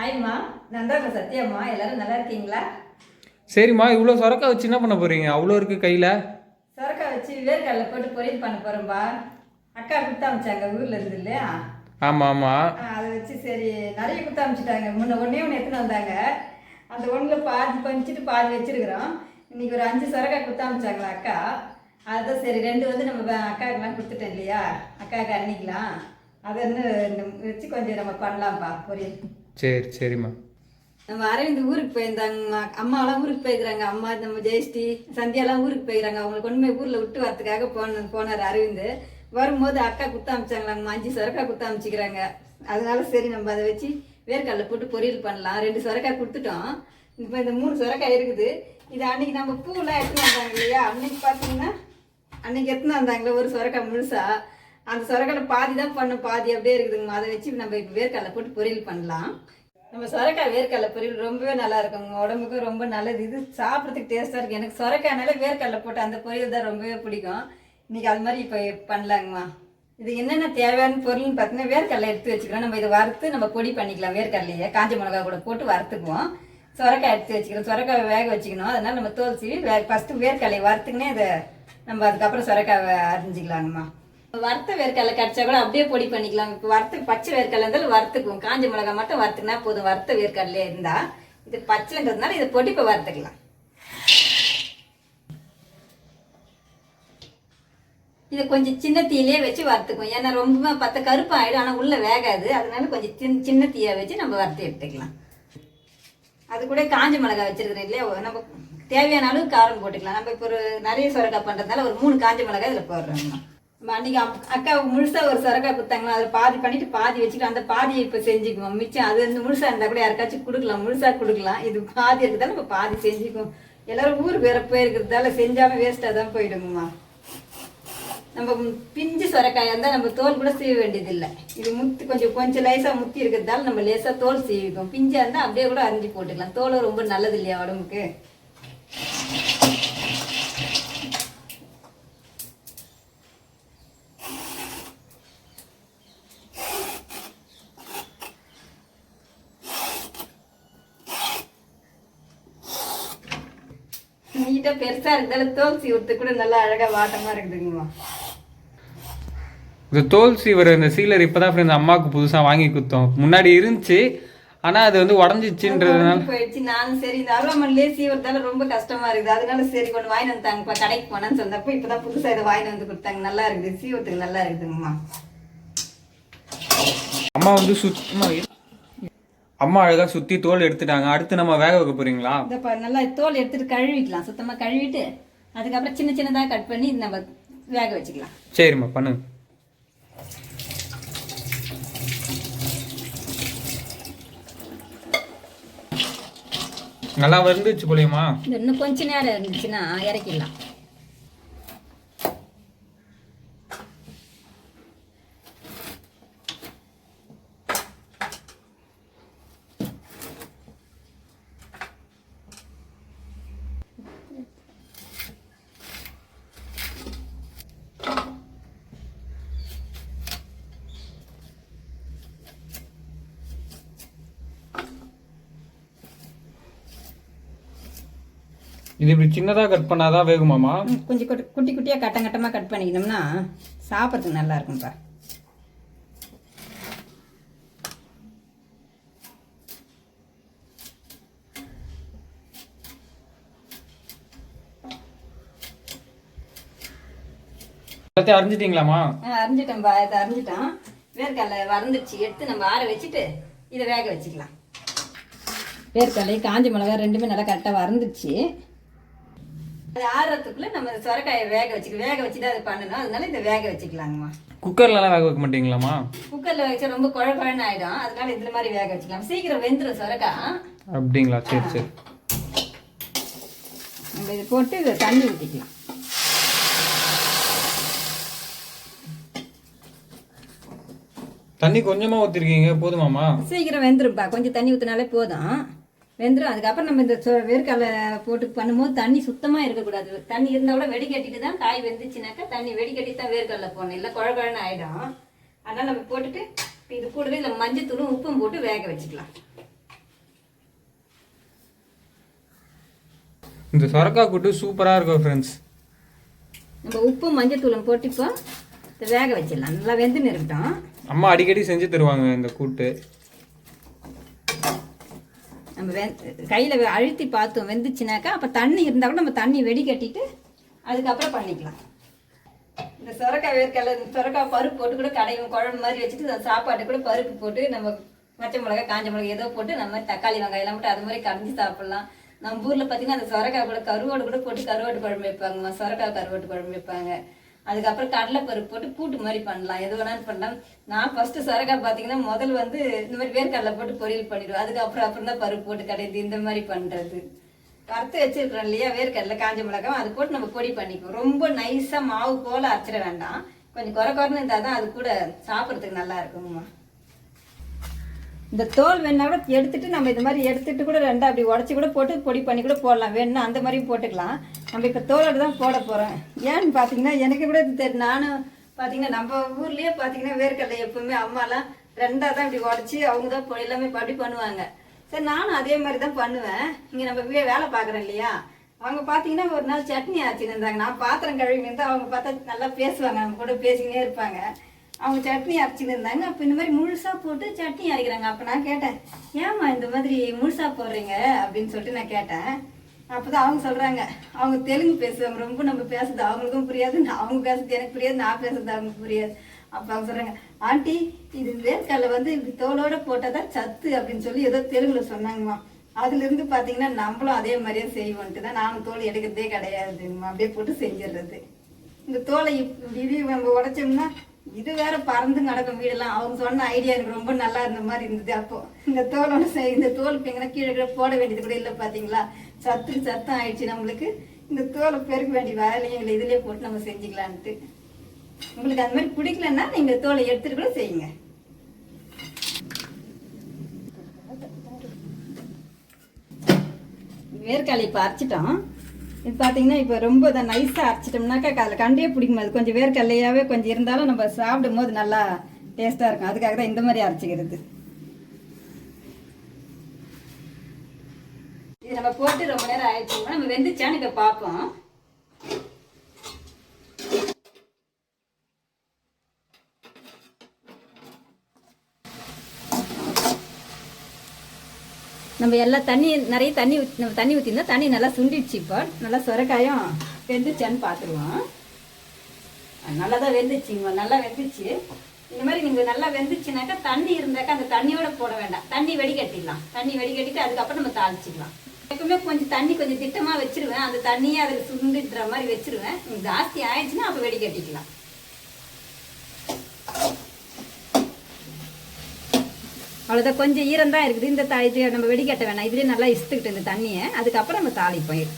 ஆயிம்மா, நான் தான் சத்யாம்மா. எல்லாரும் நல்லா இருக்கீங்களா? சரிம்மா, இவ்வளோ சொரக்கா வச்சு என்ன பண்ண போறீங்க? அவ்வளோ இருக்கு கையில். சொரக்காய் வச்சு வேர்க்கடலை போட்டு பொரியல் பண்ண போகிறோம்பா. அக்கா கொடுத்து அமிச்சாங்க ஊரில் இருந்து இல்லையா? ஆமாம் ஆமாம். அதை வச்சு சரி நிறைய கொடுத்து அமிச்சிட்டாங்க. ஒன்றே ஒன்று எடுத்துன்னு வந்தாங்க. அந்த ஒன்றில் பாதி பறிச்சுட்டு பாதி வச்சுருக்குறோம். இன்றைக்கி ஒரு 5 சொரக்காய் கொடுத்து அமிச்சாங்களா அக்கா. அதுதான் சரி 2 வந்து நம்ம அக்காவுக்கெல்லாம் கொடுத்துட்டோம் இல்லையா? அக்காவுக்கு அன்னிக்கலாம். அதை இன்னும் வச்சு கொஞ்சம் நம்ம பண்ணலாம்ப்பா பொரியல். சரி சரிம்மா. நம்ம அரவிந்த் ஊருக்கு போயிருந்தாங்கம்மா. அம்மாவெல்லாம் ஊருக்கு போயிருக்கிறாங்க. அம்மா நம்ம ஜெயஸ்ரீ சந்தியாலாம் ஊருக்கு போயிருக்காங்க. அவங்களுக்கு ஒன்றுமே ஊரில் விட்டு வரத்துக்காக போனார் அரவிந்த். வரும்போது அக்கா குத்த அமிச்சாங்களாங்கம்மா. 5 சொரக்காய் குத்த அமிச்சிக்கிறாங்க. அதனால சரி நம்ம அதை வச்சு வேர்க்கடலை போட்டு பொரியல் பண்ணலாம். 2 சொரக்காய் கொடுத்துட்டோம். இப்போ இந்த 3 சொரக்காய் இருக்குது. இது அன்னைக்கு நம்ம பூவெல்லாம் எடுத்துன்னு வந்தாங்க இல்லையா? அன்னைக்கு பார்த்தீங்கன்னா அன்னைக்கு எடுத்துன்னு வந்தாங்களே ஒரு சொரக்காய் முழுசா. அந்த சொரக்காயில் பாதி தான் பண்ணோம், பாதி அப்படியே இருக்குதுங்கம்மா. அதை வச்சு நம்ம இப்போ வேர்க்கடலை போட்டு பொரியல் பண்ணலாம். நம்ம சொரக்காய் வேர்க்கடலை பொரியல் ரொம்பவே நல்லா இருக்குங்க. உடம்புக்கும் ரொம்ப நல்லது. இது சாப்பிட்றதுக்கு டேஸ்ட்டாக இருக்குது. எனக்கு சொரக்காய்னால வேர்க்கடலை போட்டு அந்த பொரியல் தான் ரொம்பவே பிடிக்கும். இன்றைக்கி அது மாதிரி இப்போ பண்ணலாங்கம்மா. இது என்னென்ன தேவையான பொருள்னு பார்த்தீங்கன்னா வேர்க்கடலை எடுத்து வச்சுக்கிறோம். நம்ம இதை வறுத்து நம்ம பொடி பண்ணிக்கலாம். வேர்க்கடலையே காஞ்ச மிளகா கூட போட்டு வறுத்துக்குவோம். சொரக்காய் எடுத்து வச்சுக்கிறோம். சொரக்காய் வேக வச்சுக்கணும். அதனால் நம்ம தோல் சீவி ஃபஸ்ட்டு வேர்க்கடலையை வறுத்துக்கினே இதை நம்ம அதுக்கப்புறம் சொரக்காய் அரிஞ்சிக்கலாங்கம்மா. வறுத்த வேர்க்கடலை கிடச்சா கூட அப்படியே பொடி பண்ணிக்கலாம். இப்போ வறுத்து பச்சை வேர்க்கடலை இருந்தாலும் வறுத்துக்குவோம். காஞ்ச மிளகாய் மட்டும் வறுத்துக்கினா போதும். வறுத்த வேர்க்கடலையே இருந்தால் இது பச்சைன்றதுனால இதை பொடி இப்போ வறுத்துக்கலாம். இதை கொஞ்சம் சின்ன தீயிலே வச்சு வறுத்துக்குவோம். ஏன்னா ரொம்ப கருப்பு ஆகிடும், ஆனால் உள்ளே வேகாது. அதனால கொஞ்சம் சின்ன தீயை வச்சு நம்ம வறுத்து எடுத்துக்கலாம். அது கூட காஞ்ச மிளகாய் வச்சிருக்கிறோம் இல்லையா? நம்ம தேவையான அளவு காரம் போட்டுக்கலாம். நம்ம இப்போ ஒரு நிறைய சொரக்காய் பண்ணுறதுனால ஒரு 3 காஞ்ச மிளகாய் இதில் போடுறோம்மா. நம்ம அன்றைக்கி அக்காவுக்கு முழுசாக ஒரு சொரக்காய் கொடுத்தாங்களா, அதில் பாதி பண்ணிவிட்டு பாதி வச்சுட்டு அந்த பாதியை இப்போ செஞ்சுக்குவோம். மிச்சம் அது வந்து முழுசாக இருந்தால் கூட யாருக்காச்சும் கொடுக்கலாம், முழுசாக கொடுக்கலாம். இது பாதி இருக்கிறதால நம்ம பாதி செஞ்சுக்குவோம். எல்லோரும் ஊருக்கு வேற போயிருக்கிறதால செஞ்சாலும் வேஸ்ட்டாக தான் போயிடுங்கம்மா. நம்ம பிஞ்சு சொரக்காயாக இருந்தால் நம்ம தோல் கூட சீவ வேண்டியதில்லை. இது கொஞ்சம் லேசாக முத்தி இருக்கிறதால நம்ம லேசாக தோல் சீவிக்கும். பிஞ்சாக இருந்தால் அப்படியே கூட அரிஞ்சு போட்டுக்கலாம். தோல் ரொம்ப நல்லது இல்லையா உடம்புக்கு? நீட்டாக பெருசாக இருக்கிறதால தோல் சீவுறதுக்கு கூட நல்லா அழகாக வாட்டமாக இருக்குதுங்கம்மா. இந்த தோல் சீவர் இந்த சீலர் இப்போ தான் இந்த அம்மாவுக்கு புதுசாக வாங்கி கொடுத்தோம். முன்னாடி இருந்துச்சு, ஆனால் அது வந்து உடஞ்சிச்சுன்றதுனால போயிடுச்சு. நானும் சரி இந்த அருவாமனையிலே சீவறதால ரொம்ப கஷ்டமா இருக்குது. அதனால சரி கொண்டு வாங்கிட்டு வந்துட்டாங்கப்பா. கடைக்கு போனான்னு சொன்னப்போ இப்போதான் புதுசாக இதை வாங்கிட்டு வந்து கொடுத்தாங்க. நல்லா இருக்குது, சீவறதுக்கு நல்லா இருக்குதுங்கம்மா. அம்மா வந்து அம்மா அழகாக சுற்றி தோல் எடுத்துட்டாங்க. அடுத்து நம்ம வேக வைக்க போறீங்களா? இதப்பா நல்லா தோல் எடுத்துட்டு கழுவிக்கலாம். சுத்தமாக கழுவிட்டு அதுக்கப்புறம் சின்ன சின்னதாக கட் பண்ணி நம்ம வேக வச்சுக்கலாம். சரிம்மா பண்ணுங்க. நல்லா வந்துச்சு போலியம்மா. இன்னும் கொஞ்ச நேரம் இருந்துச்சுன்னா இறக்கிடலாம். இது இப்படி சின்னதாக கட் பண்ணாதான் வேகுமாமா? கொஞ்சம் குட்டி குட்டியாக கட்டமாக கட் பண்ணிக்கணும்னா சாப்பிட்றதுக்கு நல்லா இருக்கும்ப்பா. எல்லாத்தையும் அரிஞ்சிட்டிங்களாமா? அரிஞ்சிட்டோம்பா. இதை அரிஞ்சிட்டோம். வேர்க்கடலை வறந்துடுச்சு. எடுத்து நம்ம ஆற வச்சுட்டு இதை வேக வச்சுக்கலாம். வேர்க்கடலை காஞ்ச மிளகாய் ரெண்டுமே நல்லா கரெக்டாக வறந்துடுச்சு. அது ஆறுறதுக்குள்ள நம்ம சொரக்காயை வேக வச்சுட்டு அதை பண்ணணும். அதனால இதை வேக வச்சுக்கலாங்கம்மா. குக்கர்லாம் வேக வைக்க மாட்டீங்களாமா? குக்கரில் வச்சா ரொம்ப குழன்னு ஆகிடும். அதனால இதில் மாதிரி வேக வச்சுக்கலாம். சீக்கிரம் வெந்துடும் சொரக்காய். அப்படிங்களா? சரி சரி. நம்ம இதை போட்டு இதை தண்ணி ஊற்றிக்கலாம். தண்ணி கொஞ்சமாக ஊற்றிருக்கீங்க, போதுமாம்மா? சீக்கிரம் வெந்துரும்ப்பா. கொஞ்சம் தண்ணி ஊற்றினாலே போதும், வெந்துடும். அதுக்கப்புறம் நம்ம இந்த வேர்க்கடலை போட்டு பண்ணும்போது தண்ணி சுத்தமாக இருக்கக்கூடாது. தண்ணி இருந்தால் கூட வெடிக்கட்டிட்டு தான் காய் வெந்துச்சுனாக்கா தண்ணி வெடிக்கட்டி தான் வேர்க்கடலை போடணும். இல்லை குழன்னு ஆகிடும். அதனால் நம்ம போட்டுட்டு இது கூடவே இல்லை மஞ்சத்தூளும் உப்பும் போட்டு வேக வச்சுக்கலாம். இந்த சொரக்காய் கூட்டு சூப்பராக இருக்கும் ஃப்ரெண்ட்ஸ். நம்ம உப்பு மஞ்சத்தூளும் போட்டு இப்போ இதை வேக வச்சிடலாம். நல்லா வெந்துன்னு இருக்கட்டும். அம்மா அடிக்கடி செஞ்சு தருவாங்க இந்த கூட்டு. நம்ம கையில் அழுத்தி பார்த்தோம் வெந்துச்சுனாக்கா, அப்போ தண்ணி இருந்தால் கூட நம்ம தண்ணி வெடிகட்டிட்டு அதுக்கப்புறம் பண்ணிக்கலாம். இந்த சொரக்காய் வேர்க்கடலை, இந்த சொரக்காய் பருப்பு போட்டு கூட கடையும் குழம்பு மாதிரி வச்சுட்டு சாப்பாட்டு கூட பருப்பு போட்டு நம்ம பச்சை மிளகா காஞ்ச மிளகா ஏதோ போட்டு நம்ம தக்காளி வெங்காயம்லாம் போட்டு அது மாதிரி கரைஞ்சி சாப்பிட்லாம். நம்ம ஊரில் பார்த்தீங்கன்னா அந்த சொரக்காய் கூட கருவாடு கூட போட்டு கருவாட்டு குழம்பு வைப்பாங்கம்மா. சொரக்காய் கருவாட்டு குழம்பு வைப்பாங்க. அதுக்கப்புறம் கடலைப்பருப்பு போட்டு கூட்டு மாதிரி பண்ணலாம். எது வேணாலும் பண்ணலாம். நான் ஃபஸ்ட்டு சொரக்காய் பார்த்தீங்கன்னா முதல் வந்து இந்த மாதிரி வேர்க்கடலை போட்டு பொரியல் பண்ணிடுவேன். அப்புறம் தான் பருப்பு போட்டு கடையுது இந்த மாதிரி பண்ணுறது. வறுத்து வச்சிருக்கிறோம் இல்லையா வேர்க்கடலை காஞ்ச மிளகாய், அது போட்டு நம்ம பொடி பண்ணிக்குவோம். ரொம்ப நைஸாக மாவு போல் அரைச்சிட வேண்டாம். கொஞ்சம் குறைன்னு இருந்தால் தான் அது கூட சாப்பிட்றதுக்கு நல்லா இருக்குங்கம்மா. இந்த தோல் வேணா கூட எடுத்துட்டு நம்ம இது மாதிரி எடுத்துட்டு கூட ரெண்டா அப்படி உடச்சி கூட போட்டு பொடி பண்ணி கூட போடலாம். வேணும்னா அந்த மாதிரியும் போட்டுக்கலாம். நம்ம இப்போ தோலோடு தான் போட போகிறோம். ஏன்னு பார்த்தீங்கன்னா எனக்கு கூட இது தெரியும். நானும் பார்த்தீங்கன்னா நம்ம ஊர்லேயே பார்த்தீங்கன்னா வேர்க்கடலை எப்பவுமே அம்மாலாம் ரெண்டாக தான் இப்படி உடச்சி அவங்க தான் பொடி எல்லாமே அப்படி பண்ணுவாங்க. சரி நானும் அதே மாதிரி தான் பண்ணுவேன். இங்கே நம்ம வேலை பார்க்குறோம் இல்லையா, அவங்க பார்த்தீங்கன்னா ஒரு நாள் சட்னி ஆச்சுன்னு இருந்தாங்க. நான் பாத்திரம் கழுவின்னு இருந்தால் அவங்க பார்த்தா நல்லா பேசுவாங்க, நம்ம கூட பேசிக்கினே இருப்பாங்க. அவங்க சட்னி அரைச்சின்னு இருந்தாங்க. அப்போ இந்த மாதிரி முழுசாக போட்டு சட்னி அரைக்கிறாங்க. அப்போ நான் கேட்டேன், ஏம்மா இந்த மாதிரி முழுசாக போடுறீங்க அப்படின்னு சொல்லிட்டு நான் கேட்டேன். அப்போ தான் அவங்க சொல்கிறாங்க, அவங்க தெலுங்கு பேசுவாங்க. ரொம்ப நம்ம பேசுறது அவங்களுக்கும் புரியாது, அவங்க பேசுறது எனக்கு புரியாது, நான் பேசுறது அவங்களுக்கு புரியாது. அப்போ அவங்க சொல்கிறாங்க, ஆண்டி இது வேர்க்கடலை வந்து இப்படி தோலோடு போட்டால் தான் சத்து அப்படின்னு சொல்லி ஏதோ தெலுங்குல சொன்னாங்கம்மா. அதுலேருந்து பார்த்தீங்கன்னா நம்மளும் அதே மாதிரியே செய்வோன்ட்டு தான் நானும் தோல் எடுக்கிறதே கிடையாதுங்கம்மா. அப்படியே போட்டு செஞ்சிடுறது. இந்த தோலை இப்படி நம்ம உடைச்சோம்னா இது வேற பறந்து நடக்கும் வீடெல்லாம். அவங்க சொன்ன ஐடியா எனக்கு ரொம்ப நல்லா இருந்த மாதிரி இருந்தது. அப்போ இந்த தோலோட இந்த தோல் எங்கன்னா கீழே போட வேண்டியது கூட இல்லை. பார்த்தீங்களா, சத்தம் ஆயிடுச்சு நம்மளுக்கு. இந்த தோலை பெருக்க வேண்டிய வேலையும் இல்லை, இதுலேயே போட்டு நம்ம செஞ்சுக்கலான்ட்டு. உங்களுக்கு அந்த மாதிரி பிடிக்கலன்னா நீங்கள் தோலை எடுத்துட்டு கூட செய்யுங்க. வேர்க்கடலை இப்போ அரைச்சிட்டோம். இது பார்த்தீங்கன்னா இப்போ ரொம்ப இதை நைஸாக அரைச்சிட்டோம்னாக்கா அதில் கண்டே பிடிக்கும். அது கொஞ்சம் வேர்க்கடலையாகவே கொஞ்சம் இருந்தாலும் நம்ம சாப்பிடும் போது நல்லா டேஸ்ட்டாக இருக்கும். அதுக்காக தான் இந்த மாதிரி அரைச்சிக்கிறது. இது நம்ம போட்டு ரொம்ப நேரம் ஆயிடுச்சோம்னா நம்ம வெந்துச்சான்னு இப்போ பார்ப்போம். நம்ம எல்லாம் நிறைய தண்ணி ஊற்றிருந்தா தண்ணி நல்லா சுண்டிடுச்சு. இப்போ நல்லா சொரக்காயும் வெந்துச்சான்னு பார்த்துருவோம். நல்லா தான் வெந்துச்சுங்க, நல்லா வெந்துச்சு. இந்த மாதிரி நீங்கள் நல்லா வெந்துச்சுனாக்கா தண்ணி இருந்தாக்கா அந்த தண்ணியோட போட வேண்டாம், தண்ணி வடிகட்டிடலாம். தண்ணி வடிகட்டிட்டு அதுக்கப்புறம் நம்ம தாளிச்சிக்கலாம். எப்பவுமே கொஞ்சம் தண்ணி கொஞ்சம் திட்டமாக வச்சிருவேன். அந்த தண்ணியை அதில் சுண்டுற மாதிரி வச்சிருவேன். ஜாஸ்தி ஆயிடுச்சுன்னா அப்போ வடிகட்டிக்கலாம். அவ்வளோதான், கொஞ்சம் ஈரம் தான் இருக்குது. இந்த இது நம்ம வெடிக்கட்ட வேணாம், இதுலேயே நல்லா இசுத்துக்கிட்டு இந்த தண்ணியை. அதுக்கப்புறம் நம்ம தாளிப்போம்.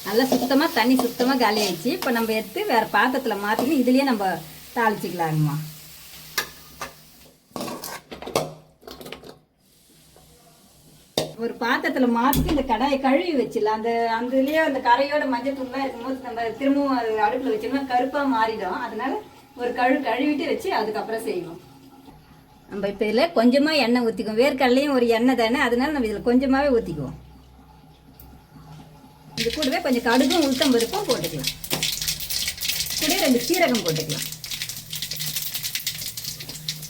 நல்லா சுத்தமாக தண்ணி சுத்தமாக காலி ஆயிடுச்சு. இப்போ நம்ம எடுத்து வேறு பாத்திரத்தில் மாற்றிட்டு இதுலேயே நம்ம தாளிச்சிக்கலாங்கம்மா. ஒரு பாத்திரத்தில் மாற்றிட்டு இந்த கடாயை கழுவி வச்சிடலாம். அந்த இதுலேயே அந்த கரையோட மஞ்சள் தூள்லாம் இருக்கும்போது நம்ம திரும்பவும் அது அடுப்பில் வச்சோம்னா கருப்பாக மாறிடும். அதனால ஒரு கழுவிட்டு வச்சு அதுக்கப்புறம் செய்வோம். நம்ம இப்போ இதில் கொஞ்சமாக எண்ணெய் ஊற்றிக்குவோம். வேர்க்கடலையும் ஒரு எண்ணெய் தானே, அதனால நம்ம இதில் கொஞ்சமாகவே ஊற்றிக்குவோம். இது கூடவே கொஞ்சம் கடுகும் உளுத்தம் பருப்பும் போட்டுக்கலாம். கூட 2 சீரகம் போட்டுக்கலாம்.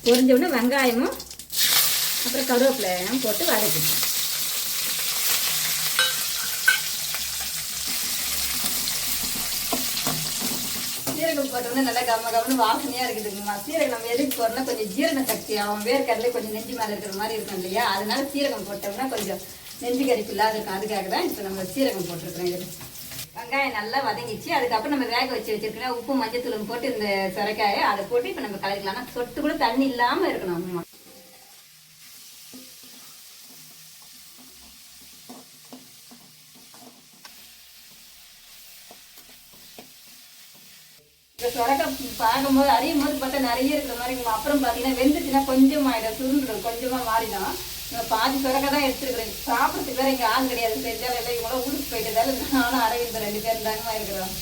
பொரிஞ்ச உடனே வெங்காயமும் அப்புறம் கருவேப்பிலையும் போட்டு வதக்கிக்கலாம். சீரகம் போட்டோம்னா நல்லா கம்ம வாசனையா இருக்குதுங்கம்மா. சீரகம் நம்ம எதுக்கு போறோம்னா கொஞ்சம் ஜீரண சக்தி ஆகும். வேர்க்கடலை கொஞ்சம் நெஞ்சு மேலே இருக்கிற மாதிரி இருக்கும் இல்லையா, அதனால சீரகம் போட்டோம்னா கொஞ்சம் நெஞ்சு கறிப்பு இல்லாத இருக்கும். அதுக்காக தான் இப்போ நம்ம சீரகம் போட்டிருக்கிறோம். இது வெங்காயம் நல்லா வதங்கிச்சு. அதுக்கப்புறம் நம்ம வேக வச்சிருக்கோம். உப்பு மஞ்சத்தூளும் போட்டு இந்த சொரக்காயை அதை போட்டு இப்போ நம்ம கலக்கலாம். சொட்டு கூட தண்ணி இல்லாமல் இருக்கணும் அம்மா. இந்த சொரக்காய் பார்க்கும்போது அறியும் போது பார்த்தா நிறைய இருக்கிற மாதிரி இருக்கும். அப்புறம் பார்த்தீங்கன்னா வெந்துச்சுன்னா கொஞ்சம் ஆகிடும், சுருண்டுடும், கொஞ்சமாக மாறிடும். நான் பாதி சொரக்காய் தான் எடுத்துருக்குறேன். சாப்பிட்றதுக்கு வேறு இங்கே ஆள் கிடையாது. செஞ்சாலும் இல்லை, இவங்கள ஊருக்கு போயிட்டதால நானும் அரவிந்த் 2 பேர் தாங்கமா இருக்கிறோம்.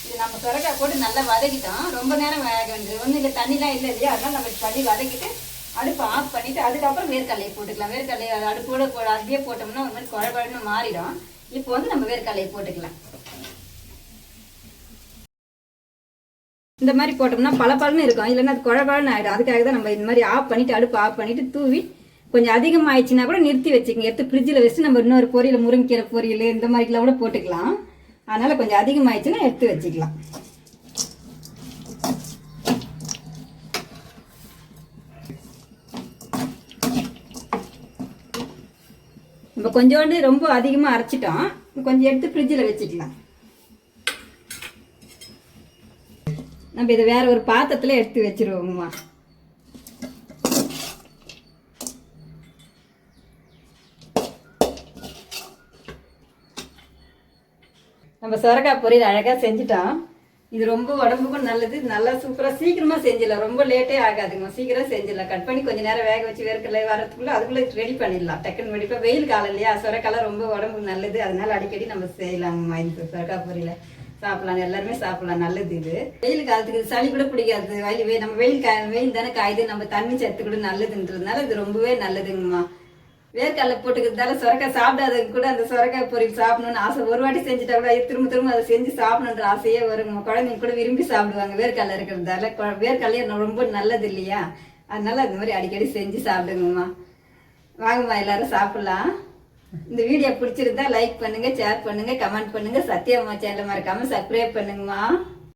இது நம்ம சொரக்காய் போட்டு நல்லா வதக்கிட்டோம். ரொம்ப நேரம் வேக வேண்டியது ஒன்றும் இல்லை, தண்ணிலாம் இல்லை இல்லையா, அதனால நம்ம பண்ணி வதக்கிட்டு அடுப்பு ஆஃப் பண்ணிட்டு அதுக்கப்புறம் வேர்க்கடலையை போட்டுக்கலாம். வேர்க்கடலையை அடுப்போட அப்படியே போட்டோம்னா ஒரு மாதிரி குழகுழன்னு மாறிடும். இப்போ வந்து நம்ம வேர்க்கடலையை போட்டுக்கலாம். இந்த மாதிரி போட்டோம்னா பளபளன்னு இருக்கும், இல்லைன்னா அது குழகுழன்னு ஆகிடும். அதுக்காக தான் நம்ம இந்த மாதிரி ஆஃப் பண்ணிட்டு அடுப்பு ஆஃப் பண்ணிட்டு தூவி கொஞ்சம் அதிகமாகிடுச்சுன்னா கூட நிறுத்தி வச்சுக்கோங்க. எடுத்து ஃப்ரிட்ஜில் வச்சுட்டு நம்ம இன்னொரு பொரியல், முருங்கைக்கீரை பொரியல் இந்த மாதிரிலாம் கூட போட்டுக்கலாம். அதனால் கொஞ்சம் அதிகமாகிடுச்சுன்னா எடுத்து வச்சுக்கலாம். நம்ம கொஞ்சோண்டு ரொம்ப அதிகமாக அரைச்சிட்டோம், கொஞ்சம் எடுத்து ஃப்ரிட்ஜில் வச்சுக்கலாம். நம்ம இதை வேற ஒரு பாத்திரத்தில் எடுத்து வச்சிருவோம்மா. நம்ம சொரக்காய் பொரியல் அழகாக செஞ்சுட்டோம். இது ரொம்ப உடம்புக்கும் நல்லது, நல்லா சூப்பராக சீக்கிரமாக செஞ்சிடலாம். ரொம்ப லேட்டே ஆகாதுங்க, சீக்கிரம் செஞ்சிடலாம். கட் பண்ணி கொஞ்சம் நேரம் வேக வச்சு வேர்க்கடலை வரதுக்குள்ளே அதுக்குள்ளே ரெடி பண்ணிடலாம். டக்குன்னு வெடிப்பாக வெயில் காலம் இல்லையா, சொரக்காய்லாம் ரொம்ப உடம்புக்கு நல்லது. அதனால அடிக்கடி நம்ம செய்யலாங்கம்மா. இந்த சொரக்காய் பொரியலை சாப்பிடலாம், எல்லாருமே சாப்பிடலாம், நல்லது இது. வெயில் காலத்துக்கு சளி கூட பிடிக்காது. நம்ம வெயில் தானே காயுது, நம்ம தண்ணி சத்து கூட நல்லதுன்றதுனால இது ரொம்பவே நல்லதுங்கம்மா. வேர்க்கடலை போட்டுக்கிறதால சொரக்காய் சாப்பிடாதவங்க கூட அந்த சொரக்காய் பொரியல் சாப்பிடணும்னு ஆசை. ஒரு வாட்டி செஞ்சுட்டா கூட திரும்ப திரும்ப அதை செஞ்சு சாப்பிடணுன்ற ஆசையே வருங்க. குழந்தைங்க கூட விரும்பி சாப்பிடுவாங்க வேர்க்கடலை இருக்கிறதால. வேர்க்கடலையே ரொம்ப நல்லது இல்லையா, அதனால அந்த மாதிரி அடிக்கடி செஞ்சு சாப்பிடுங்கம்மா. வாங்கம்மா எல்லாரும் சாப்பிடலாம். இந்த வீடியோ பிடிச்சிருந்தா லைக் பண்ணுங்க, ஷேர் பண்ணுங்க, கமெண்ட் பண்ணுங்க. சத்யாம்மா சேனலை மறக்காம சப்ஸ்கிரைப் பண்ணுங்கம்மா.